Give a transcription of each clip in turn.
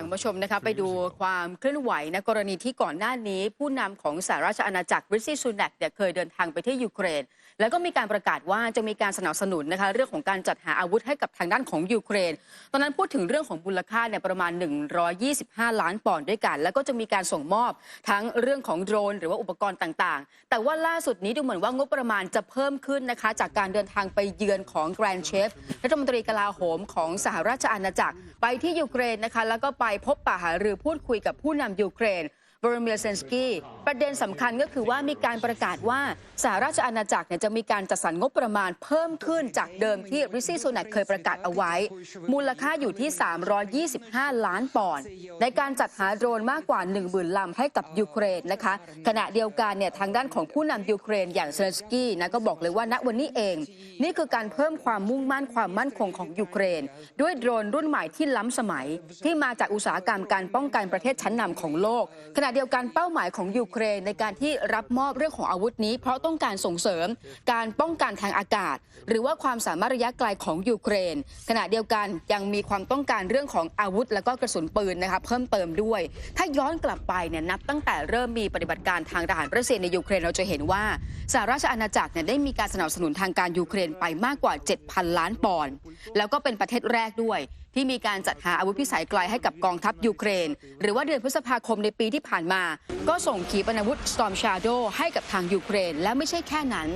คุณผู้ชมนะคะไปดูความเคลื่อนไหวนะกรณีที่ก่อนหน้านี้ผู้นำของสหราชอาณาจักรริชี่ ซูนักเนี่ยเคยเดินทางไปที่ยูเครนแล้วก็มีการประกาศว่าจะมีการสนับสนุนนะคะเรื่องของการจัดหาอาวุธให้กับทางด้านของยูเครนตอนนั้นพูดถึงเรื่องของมูลค่าเนี่ยประมาณ125 ล้านปอนด์ด้วยกันแล้วก็จะมีการส่งมอบทั้งเรื่องของโดรนหรือว่าอุปกรณ์ต่างๆแต่ว่าล่าสุดนี้ดูเหมือนว่างบประมาณจะเพิ่มขึ้นนะคะจากการเดินทางไปเยือนของแกรนด์เชฟรัฐมนตรีกลาโหมของสหราชอาณาจักรไปที่ยูเครนนะคะแล้วก็ไปพบปะหารือพูดคุยกับผู้นำยูเครนวลาดิเมียร์ เซเลนสกี้ประเด็นสำคัญก็คือว่ามีการประกาศว่าสหราชอาณาจักรจะมีการจัดสรรงบประมาณเพิ่มขึ้นจากเดิมที่ริชี่ ซูนักเคยประกาศเอาไว้มูลค่าอยู่ที่325 ล้านปอนด์ในการจัดหาโดรนมากกว่า 10,000 ลำให้กับยูเครนนะคะขณะเดียวกันเนี่ยทางด้านของผู้นำยูเครนอย่างเซเลนสกี้นะก็บอกเลยว่าณวันนี้เองนี่คือการเพิ่มความมุ่งมั่นความมั่นคงของยูเครนด้วยโดรนรุ่นใหม่ที่ล้ำสมัยที่มาจากอุตสาหกรรมการป้องกันประเทศชั้นนำของโลกขณะเดียวกันเป้าหมายของยูเครนในการที่รับมอบเรื่องของอาวุธนี้เพราะต้องการส่งเสริมการป้องกันทางอากาศหรือว่าความสามารถระยะไกลของยูเครนขณะเดียวกันยังมีความต้องการเรื่องของอาวุธและก็กระสุนปืนนะคะเพิ่มเติมด้วยถ้าย้อนกลับไปเนี่ยนับตั้งแต่เริ่มมีปฏิบัติการทางทหารรัสเซียในยูเครนเราจะเห็นว่าสหราชอาณาจักรเนี่ยได้มีการสนับสนุนทางการยูเครนไปมากกว่า 7,000 ล้านปอนด์แล้วก็เป็นประเทศแรกด้วยที่มีการจัดหาอาวุธพิสัยไกลให้กับกองทัพยูเครนหรือว่าเดือนพฤษภาคมในปีที่ผ่านมาก็ส่งขีปนาวุธ Storm Shadow ให้กับทางยูเครนและไม่ใช่แค่นั้น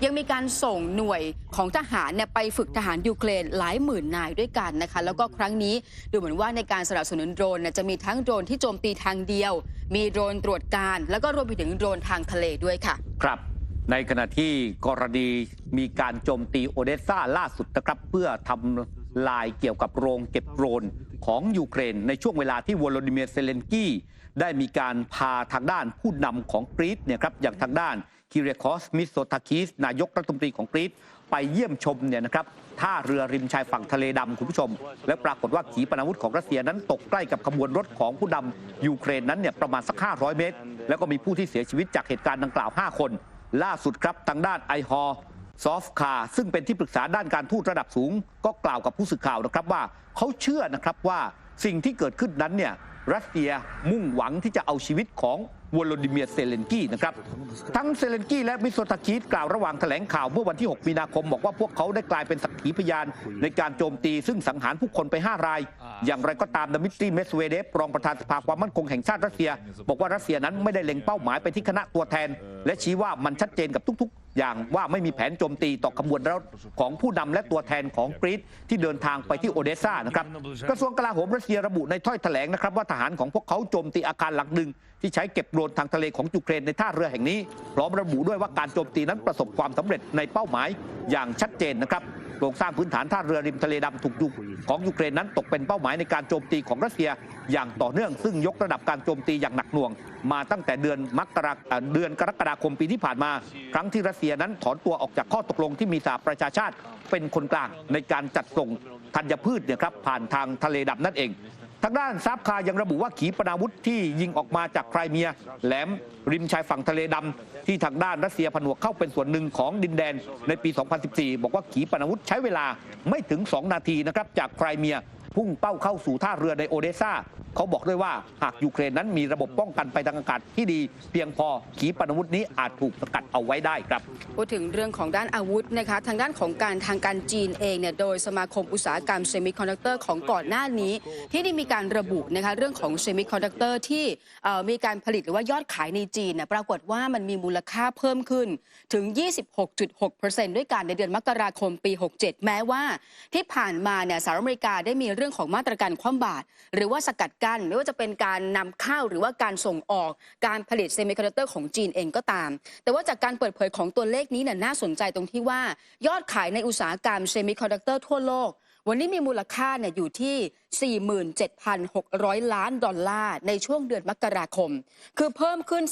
ยังมีการส่งหน่วยของทหารเนี่ยไปฝึกทหารยูเครนหลายหมื่นนายด้วยกันนะคะแล้วก็ครั้งนี้ดูเหมือนว่าในการสนับสนุนโดรนจะมีทั้งโดรนที่โจมตีทางเดียวมีโดรนตรวจการแล้วก็รวมไปถึงโดรนทางทะเลด้วยค่ะครับในขณะที่กรณีมีการโจมตีโอเดสซาล่าสุดนะครับเพื่อทำลายเกี่ยวกับโรงเก็บโดรนของยูเครนในช่วงเวลาที่วลาดิเมียร์ เซเลนสกี้ได้มีการพาทางด้านผู้นำของกรีซเนี่ยครับอย่างทางด้านคิเรคอส มิโซทาคิสนายกรัฐมนตรีของกรีซไปเยี่ยมชมเนี่ยนะครับท่าเรือริมชายฝั่งทะเลดำคุณผู้ชมและปรากฏว่าขีปนาวุธของรัสเซียนั้นตกใกล้กับขบวนรถของผู้นำยูเครนนั้นเนี่ยประมาณสัก500 เมตรแล้วก็มีผู้ที่เสียชีวิตจากเหตุการณ์ดังกล่าว5 คนล่าสุดครับทางด้านไอฮอซอฟคาซึ่งเป็นที่ปรึกษาด้านการทูตระดับสูงก็กล่าวกับผู้สื่อข่าวนะครับว่าเขาเชื่อนะครับว่าสิ่งที่เกิดขึ้นนั้นเนี่ยรัสเซียมุ่งหวังที่จะเอาชีวิตของวลาดิเมียร์ เซเลนสกี้นะครับทั้งเซเลนสกี้และมิโซทาคิสกล่าวระหว่างแถลงข่าวเมื่อวันที่6 มีนาคมบอกว่าพวกเขาได้กลายเป็นสักขีพยานในการโจมตีซึ่งสังหารผู้คนไป5 รายอย่างไรก็ตามดมิตรี เมสเวเดฟรองประธานสภาความมั่นคงแห่งชาติรัสเซียบอกว่ารัสเซียนั้นไม่ได้เล็งเป้าหมายไปที่คณะตัวแทนและชี้ว่ามันชัดเจนกับทุกๆอย่างว่าไม่มีแผนโจมตีต่อขบวนรถของผู้นำและตัวแทนของกรีซที่เดินทางไปที่โอเดสซานะครับกระทรวงกลาโหมรัสเซียระบุในถ้อยแถลงนะครับว่าทหารของพวกเขาโจมตีอาคารหลังหนึ่งที่ใช้เก็บโดรนทางทะเลของยูเครนในท่าเรือแห่งนี้พร้อมระบุด้วยว่าการโจมตีนั้นประสบความสำเร็จในเป้าหมายอย่างชัดเจนนะครับโครงสร้างพื้นฐานท่าเรือริมทะเลดำถูกยุกของยูเครนนั้นตกเป็นเป้าหมายในการโจมตีของรัสเซียอย่างต่อเนื่องซึ่งยกระดับการโจมตีอย่างหนักหน่วงมาตั้งแต่เดือนกรกฎาคมปีที่ผ่านมาครั้งที่รัสเซียนั้นถอนตัวออกจากข้อตกลงที่มีสหประชาชาติเป็นคนกลางในการจัดส่งธัญพืชเนี่ยครับผ่านทางทะเลดำนั่นเองทางด้านซาฟคายังระบุว่าขีปนาวุธที่ยิงออกมาจากไครเมียแหลมริมชายฝั่งทะเลดำที่ทางด้านรัสเซียผนวกเข้าเป็นส่วนหนึ่งของดินแดนในปี 2014 บอกว่าขีปนาวุธใช้เวลาไม่ถึง 2 นาทีนะครับจากไครเมียพุ่งเป้าเข้าสู่ท่าเรือในโอเดสซาเขาบอกด้วยว่าหากยูเครนนั้นมีระบบป้องกันไปทางอากาศที่ดีเพียงพอขีปนาวุธนี้อาจถูกสกัดเอาไว้ได้ครับพูดถึงเรื่องของด้านอาวุธนะคะทางด้านของทางการจีนเองเนี่ยโดยสมาคมอุตสาหกรรมเซมิคอนดักเตอร์ของก่อนหน้านี้ที่ได้มีการระบุนะคะเรื่องของเซมิคอนดักเตอร์ที่มีการผลิตหรือว่ายอดขายในจีนปรากฏว่ามันมีมูลค่าเพิ่มขึ้นถึง 26.6% ด้วยกันในเดือนมกราคมปี 67 แม้ว่าที่ผ่านมาเนี่ยสหรัฐอเมริกาได้มีเรื่องของมาตรการคว่ำบาตรหรือว่าสกัดกั้นไม่ว่าจะเป็นการนำเข้าหรือว่าการส่งออกการผลิตเซมิคอนดักเตอร์ของจีนเองก็ตามแต่ว่าจากการเปิดเผยของตัวเลขนี้น่าสนใจตรงที่ว่ายอดขายในอุตสาหกรรมเซมิคอนดักเตอร์ทั่วโลกวันนี้มีมูลค่าอยู่ที่ 47,600 ล้านดอลลาร์ในช่วงเดือนมกราคมคือเพิ่มขึ้น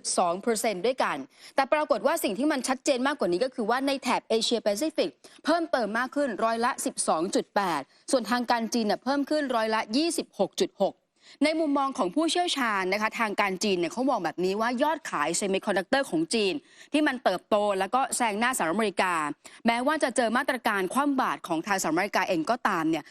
15.2% ด้วยกันแต่ปรากฏว่าสิ่งที่มันชัดเจนมากกว่านี้ก็คือว่าในแถบเอเชียแปซิฟิกเพิ่มเติมมากขึ้นร้อยละ 12.8 ส่วนทางการจีนเพิ่มขึ้นร้อยละ 26.6ในมุมมองของผู้เชี่ยวชาญนะคะทางการจีนเขามองแบบนี้ว่ายอดขายเซมิคอนดักเตอร์ของจีนที่มันเติบโตแล้วก็แซงหน้าสหรัฐอเมริกาแม้ว่าจะเจอมาตรการคว่ำบาตรของทางสหรัฐอเมริกาเองก็ตามเนี่ย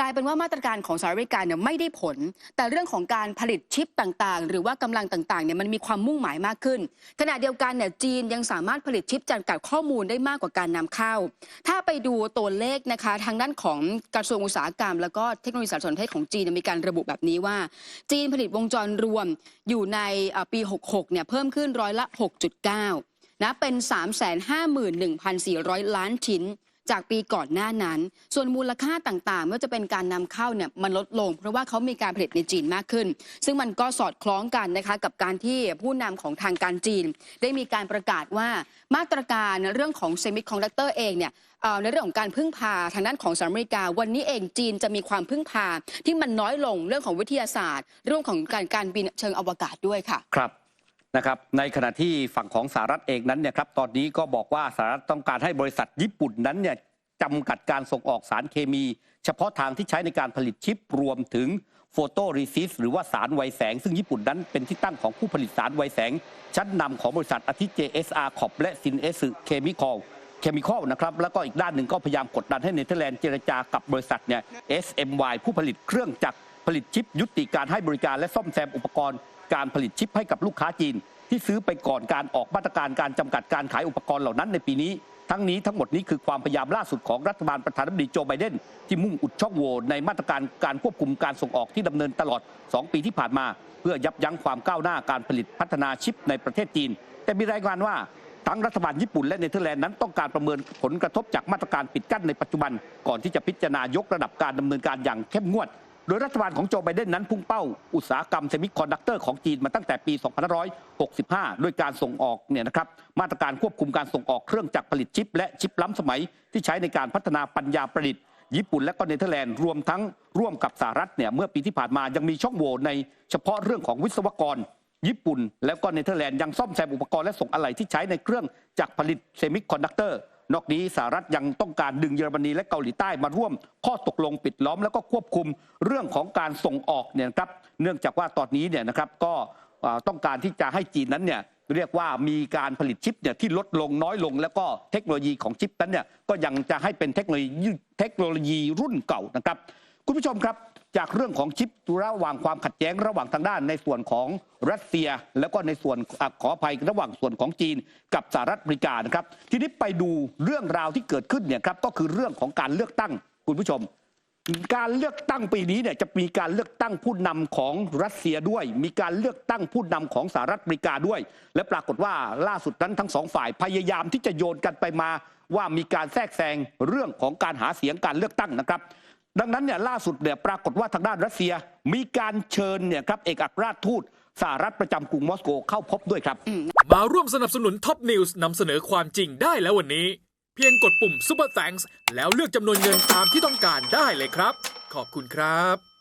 กลายเป็นว่ามาตรการของสหรัฐอเมริกาเนี่ยไม่ได้ผลแต่เรื่องของการผลิตชิปต่างๆหรือว่ากำลังต่างๆเนี่ยมันมีความมุ่งหมายมากขึ้นขณะเดียวกันเนี่ยจีนยังสามารถผลิตชิปจำกัดข้อมูลได้มากกว่าการนำเข้าถ้าไปดูตัวเลขนะคะทางด้านของกระทรวงอุตสาหกรรมแล้วก็เทคโนโลยีสารสนเทศของจีนมีการระบุแบบนี้ว่าจีนผลิตวงจรรวมอยู่ในปี66เนี่ยเพิ่มขึ้น6.9%นะเป็น 351,400 ล้านชิ้นจากปีก่อนหน้านั้นส่วนมูลค่าต่างๆไม่ว่าจะเป็นการนำเข้าเนี่ยมันลดลงเพราะว่าเขามีการผลิตในจีนมากขึ้นซึ่งมันก็สอดคล้องกันนะคะกับการที่ผู้นำของทางการจีนได้มีการประกาศว่ามาตรการเรื่องของเซมิคอนดักเตอร์เองเนี่ยในเรื่องของการพึ่งพาทางด้านของสหรัฐอเมริกาวันนี้เองจีนจะมีความพึ่งพาที่มันน้อยลงเรื่องของวิทยาศาสตร์เรื่องของการบินเชิงอวกาศด้วยค่ะครับนะครับในขณะที่ฝั่งของสหรัฐเองนั้นเนี่ยครับตอนนี้ก็บอกว่าสหรัฐต้องการให้บริษัทญี่ปุ่นนั้นเนี่ยจำกัดการส่งออกสารเคมีเฉพาะทางที่ใช้ในการผลิตชิปรวมถึงโฟโตรีซิสหรือว่าสารไวแสงซึ่งญี่ปุ่นนั้นเป็นที่ตั้งของผู้ผลิตสารไวแสงชั้นนำของบริษัทอาทิ JSR Corp และซินเอสเคมีคอลนะครับแล้วก็อีกด้านหนึ่งก็พยายามกดดันให้เนเธอร์แลนด์เจรจากับบริษัทเนี่ย SMY ผู้ผลิตเครื่องจักรผลิตชิปยุติการให้บริการและซ่อมแซมอุปกรณ์การผลิตชิปให้กับลูกค้าจีนที่ซื้อไปก่อนการออกมาตรการการจำกัดการขายอุปกรณ์เหล่านั้นในปีนี้ทั้งนี้ทั้งหมดนี้คือความพยายามล่าสุดของรัฐบาลประธานาธิบดีโจไบเดนที่มุ่งอุดช่องโหว่ในมาตรการการควบคุมการส่งออกที่ดำเนินตลอด2 ปีที่ผ่านมาเพื่อยับยั้งความก้าวหน้าการผลิตพัฒนาชิปในประเทศจีนแต่มีรายงานว่าทั้งรัฐบาลญี่ปุ่นและเนเธอร์แลนด์นั้นต้องการประเมินผลกระทบจากมาตรการปิดกั้นในปัจจุบันก่อนที่จะพิจารณายกระดับการดำเนินการอย่างเข้มงวดโดยรัฐบาลของโจไบเดนนั้นพุ่งเป้าอุตสาหกรรมเซมิคอนดักเตอร์ของจีนมาตั้งแต่ปี 2565 โดยการส่งออกเนี่ยนะครับมาตรการควบคุมการส่งออกเครื่องจักรผลิตชิปและชิปล้ำสมัยที่ใช้ในการพัฒนาปัญญาประดิษฐ์ญี่ปุ่นและก็เนเธอร์แลนด์รวมทั้งร่วมกับสหรัฐเนี่ยเมื่อปีที่ผ่านมายังมีช่องโหว่ในเฉพาะเรื่องของวิศวกรญี่ปุ่นและก็เนเธอร์แลนด์ยังซ่อมแซมอุปกรณ์และส่งอะไหล่ที่ใช้ในเครื่องจักรผลิตเซมิคอนดักเตอร์นอกนี้สหรัฐยังต้องการดึงเยอรมนีและเกาหลีใต้มาร่วมข้อตกลงปิดล้อมแล้วก็ควบคุมเรื่องของการส่งออกเนี่ยครับเนื่องจากว่าตอนนี้เนี่ยนะครับก็ต้องการที่จะให้จีนนั้นเนี่ยเรียกว่ามีการผลิตชิปเนี่ยที่ลดลงน้อยลงแล้วก็เทคโนโลยีของชิปนั้นเนี่ยก็ยังจะให้เป็นเทคโนโลยีรุ่นเก่านะครับคุณผู้ชมครับจากเรื่องของชิประหว่างความขัดแย้งระหว่างทางด้านในส่วนของรัสเซียแล้วก็ในส่วนขออภัยระหว่างส่วนของจีนกับสหรัฐอเมริกานะครับทีนี้ไปดูเรื่องราวที่เกิดขึ้นเนี่ยครับก็คือเรื่องของการเลือกตั้งคุณผู้ชมการเลือกตั้งปีนี้เนี่ยจะมีการเลือกตั้งผู้นำของรัสเซียด้วยมีการเลือกตั้งผู้นำของสหรัฐอเมริกาด้วยและปรากฏว่าล่าสุดนั้นทั้งสองฝ่ายพยายามที่จะโยนกันไปมาว่ามีการแทรกแซงเรื่องของการหาเสียงการเลือกตั้งนะครับดังนั้นเนี่ยล่าสุดเนี่ยปรากฏว่าทางด้านรัสเซียมีการเชิญเนี่ยครับเอกอัครราชทูตสหรัฐประจำกรุงมอสโกเข้าพบด้วยครับมาร่วมสนับสนุนท็อปนิวส์นำเสนอความจริงได้แล้ววันนี้เพียงกดปุ่ม Super Thanks แล้วเลือกจำนวนเงินตามที่ต้องการได้เลยครับขอบคุณครับ